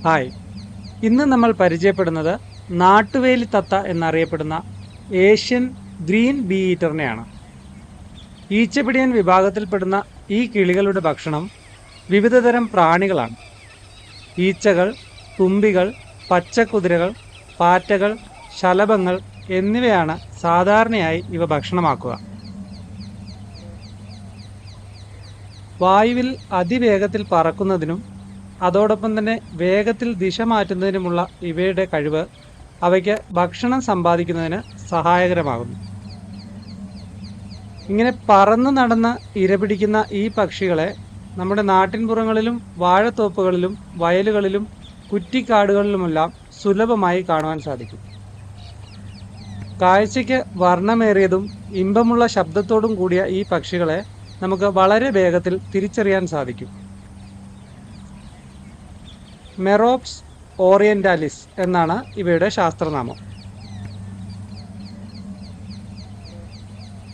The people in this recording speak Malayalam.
ഹായ്, ഇന്ന് നമ്മൾ പരിചയപ്പെടുന്നത് നാട്ടുവേലി തത്ത എന്നറിയപ്പെടുന്ന ഏഷ്യൻ ഗ്രീൻ ബീ ഈറ്ററിനെയാണ്. ഈച്ചപിടിയൻ വിഭാഗത്തിൽപ്പെടുന്ന ഈ കിളികളുടെ ഭക്ഷണം വിവിധതരം പ്രാണികളാണ്. ഈച്ചകൾ, തുമ്പികൾ, പച്ചക്കുതിരകൾ, പാറ്റകൾ, ശലഭങ്ങൾ എന്നിവയാണ് സാധാരണയായി ഇവ ഭക്ഷണമാക്കുക. വായുവിൽ അതിവേഗത്തിൽ പറക്കുന്നതിനും അതോടൊപ്പം തന്നെ വേഗത്തിൽ ദിശ മാറ്റുന്നതിനുമുള്ള ഇവയുടെ കഴിവ് അവയ്ക്ക് ഭക്ഷണം സമ്പാദിക്കുന്നതിന് സഹായകരമാകുന്നു. ഇങ്ങനെ പറന്നു നടന്ന് ഇരപിടിക്കുന്ന ഈ പക്ഷികളെ നമ്മുടെ നാട്ടിൻപുറങ്ങളിലും വാഴത്തോപ്പുകളിലും വയലുകളിലും കുറ്റിക്കാടുകളിലുമെല്ലാം സുലഭമായി കാണുവാൻ സാധിക്കും. കാഴ്ചയ്ക്ക് വർണ്ണമേറിയതും ഇമ്പമുള്ള ശബ്ദത്തോടും കൂടിയ ഈ പക്ഷികളെ നമുക്ക് വളരെ വേഗത്തിൽ തിരിച്ചറിയാൻ സാധിക്കും. മെറോപ്സ് ഓറിയന്റാലിസ് എന്നാണ് ഇവയുടെ ശാസ്ത്രനാമം.